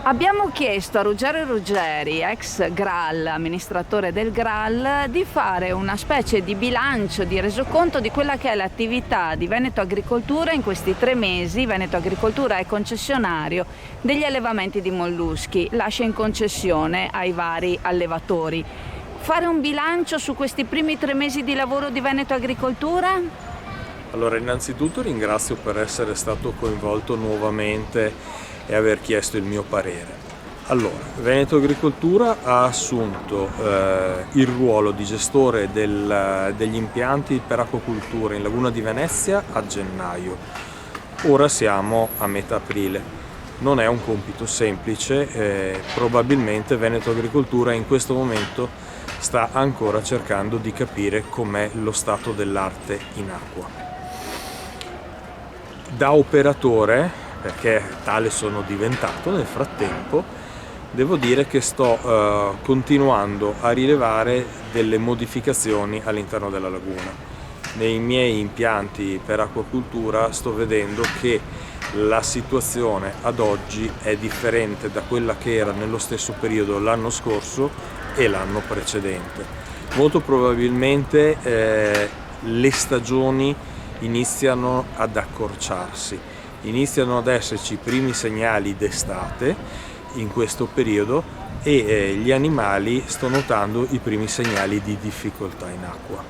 Abbiamo chiesto a Ruggero Ruggeri, ex Graal, amministratore del Graal, di fare una specie di bilancio, di resoconto di quella che è l'attività di Veneto Agricoltura in questi 3 mesi. Veneto Agricoltura è concessionario degli allevamenti di molluschi, lascia in concessione ai vari allevatori. Fare un bilancio su questi primi 3 mesi di lavoro di Veneto Agricoltura? Allora, innanzitutto ringrazio per essere stato coinvolto nuovamente e aver chiesto il mio parere. Allora, Veneto Agricoltura ha assunto il ruolo di gestore degli impianti per acquacoltura in Laguna di Venezia a gennaio. Ora siamo a metà aprile. Non è un compito semplice, probabilmente Veneto Agricoltura in questo momento sta ancora cercando di capire com'è lo stato dell'arte in acqua. Da operatore, perché tale sono diventato nel frattempo, devo dire che sto continuando a rilevare delle modificazioni all'interno della laguna. Nei miei impianti per acquacultura sto vedendo che la situazione ad oggi è differente da quella che era nello stesso periodo l'anno scorso e l'anno precedente. Molto probabilmente le stagioni iniziano ad accorciarsi. Iniziano ad esserci i primi segnali d'estate in questo periodo e gli animali sto notando i primi segnali di difficoltà in acqua.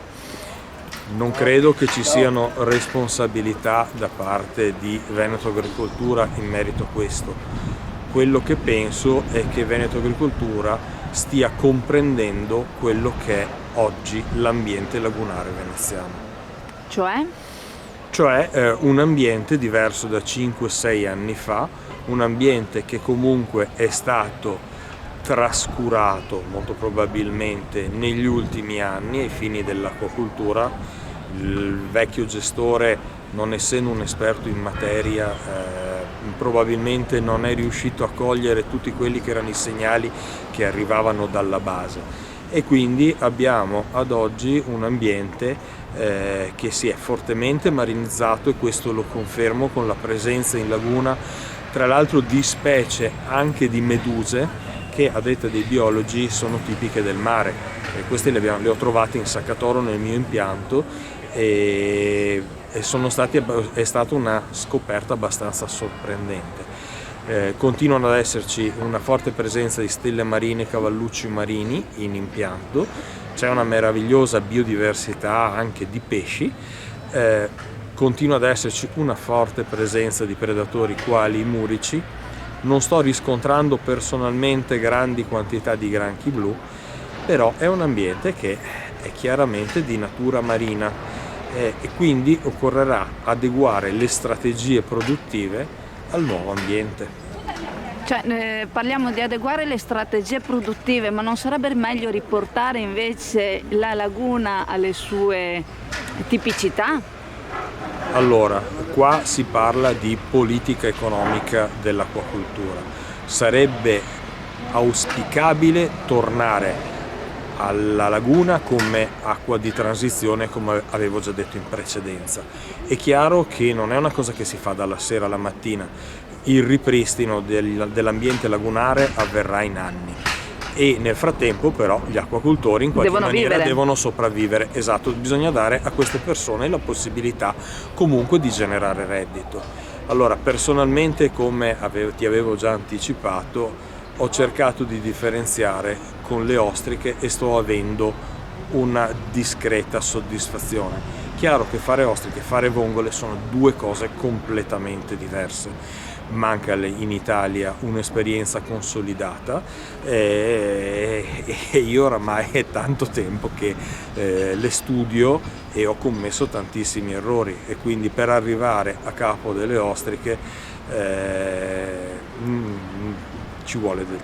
Non credo che ci siano responsabilità da parte di Veneto Agricoltura in merito a questo. Quello che penso è che Veneto Agricoltura stia comprendendo quello che è oggi l'ambiente lagunare veneziano. Cioè un ambiente diverso da 5-6 anni fa, un ambiente che comunque è stato trascurato molto probabilmente negli ultimi anni ai fini dell'acquacultura. Il vecchio gestore, non essendo un esperto in materia, probabilmente non è riuscito a cogliere tutti quelli che erano i segnali che arrivavano dalla base e quindi abbiamo ad oggi un ambiente che si è fortemente marinizzato, e questo lo confermo con la presenza in laguna tra l'altro di specie anche di meduse che a detta dei biologi sono tipiche del mare, e queste le ho trovate in Saccatoro nel mio impianto e è stata una scoperta abbastanza sorprendente. Continuano ad esserci una forte presenza di stelle marine e cavallucci marini in impianto. C'è una meravigliosa biodiversità anche di pesci, continua ad esserci una forte presenza di predatori quali i murici. Non sto riscontrando personalmente grandi quantità di granchi blu, però è un ambiente che è chiaramente di natura marina e quindi occorrerà adeguare le strategie produttive al nuovo ambiente. Parliamo di adeguare le strategie produttive, ma non sarebbe meglio riportare invece la laguna alle sue tipicità? Allora, qua si parla di politica economica dell'acquacoltura. Sarebbe auspicabile tornare alla laguna come acqua di transizione, come avevo già detto in precedenza. È chiaro che non è una cosa che si fa dalla sera alla mattina. Il ripristino dell'ambiente lagunare avverrà in anni e nel frattempo però gli acquacoltori in qualche maniera devono sopravvivere. Esatto, bisogna dare a queste persone la possibilità comunque di generare reddito. Allora, personalmente, come ti avevo già anticipato, ho cercato di differenziare con le ostriche e sto avendo una discreta soddisfazione. Chiaro che fare ostriche e fare vongole sono 2 cose completamente diverse. Manca in Italia un'esperienza consolidata e io oramai è tanto tempo che le studio e ho commesso tantissimi errori, e quindi per arrivare a capo delle ostriche ci vuole del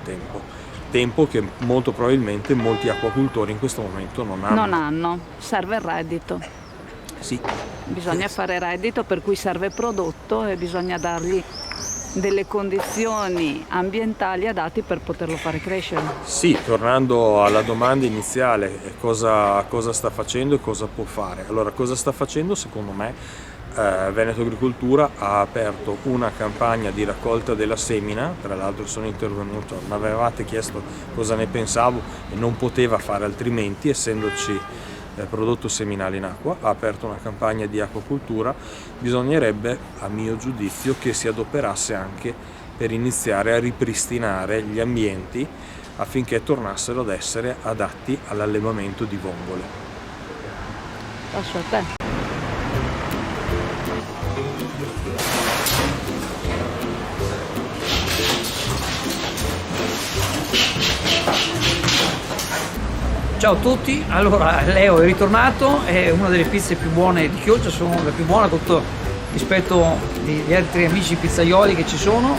tempo che molto probabilmente molti acquacultori in questo momento non hanno. Serve il reddito. Sì. Bisogna fare reddito, per cui serve prodotto e bisogna dargli delle condizioni ambientali adatti per poterlo fare crescere. Sì, tornando alla domanda iniziale, cosa sta facendo e cosa può fare? Allora, cosa sta facendo secondo me Veneto Agricoltura ha aperto una campagna di raccolta della semina, tra l'altro sono intervenuto, mi avevate chiesto cosa ne pensavo e non poteva fare altrimenti essendoci prodotto seminale in acqua, ha aperto una campagna di acquacultura. Bisognerebbe, a mio giudizio, che si adoperasse anche per iniziare a ripristinare gli ambienti affinché tornassero ad essere adatti all'allevamento di vongole. Passo a te. Ciao a tutti, allora Leo è ritornato, è una delle pizze più buone di Chioggia, sono la più buona rispetto agli altri amici pizzaioli che ci sono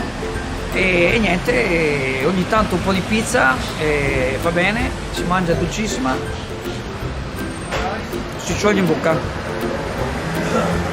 e niente, ogni tanto un po' di pizza va bene, si mangia dolcissima, si scioglie in bocca.